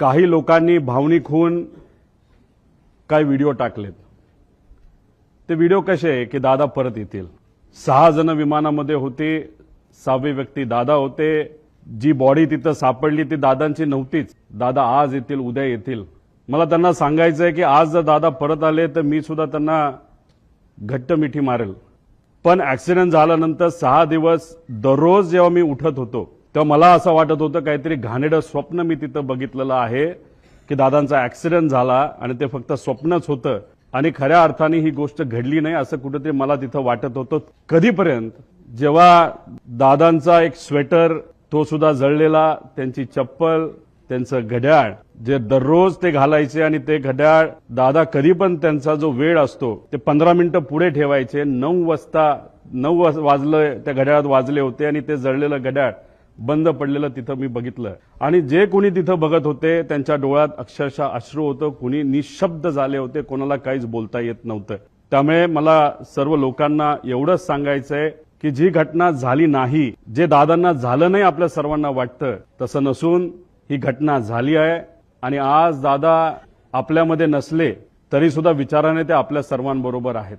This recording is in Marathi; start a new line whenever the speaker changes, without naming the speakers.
काही लोकांनी भावनिक होऊन काही व्हिडिओ टाकलेत। ते व्हिडिओ कसे आहे की दादा परत येतील। 6 जण विमानामध्ये होते, 6वे व्यक्ती दादा होते। जी बॉडी तिथं सापडली ती दादांची नव्हतीच। दादा आज येतील, उद्या येतील। मला त्यांना सांगायचं आहे की आज जर दादा परत आले तर मी सुद्धा त्यांना घट्ट मिठी मारेल। पण ऍक्सिडेंट झाल्यानंतर 6 दिवस दररोज जेव्हा मी उठत होतो तेव्हा मला असं वाटत होतं काहीतरी घाणेरडं स्वप्न मी तिथं बघितलेलं आहे की दादांचा ऍक्सिडेंट झाला आणि ते फक्त स्वप्नच होतं आणि खऱ्या अर्थाने ही गोष्ट घडली नाही असं कुठेतरी मला तिथं वाटत होतं। कधीपर्यंत जेव्हा दादांचा एक स्वेटर तो सुद्धा जळलेला, त्यांची चप्पल, त्यांचं घड्याळ जे दररोज ते घालायचे आणि ते घड्याळ दादा कधी पण त्यांचा जो वेळ असतो ते 15 मिनिटं पुढे ठेवायचे। 9 वाजले त्या घड्याळात वाजले होते आणि ते जळलेलं घड्याळ बंद पडलेलं तिथं मी बघितलं आणि जे कोणी तिथं बघत होते त्यांच्या डोळ्यात अक्षरशः अश्रू होतं। कोणी निशब्द झाले होते, कोणाला काहीच बोलता येत नव्हतं। त्यामुळे मला सर्व लोकांना एवढंच सांगायचंय की जी घटना झाली नाही, जे दादांना झालं नाही आपल्या सर्वांना वाटतं तसं नसून ही घटना झाली आहे आणि आज दादा आपल्यामध्ये नसले तरी सुद्धा विचाराने ते आपल्या सर्वांबरोबर आहेत।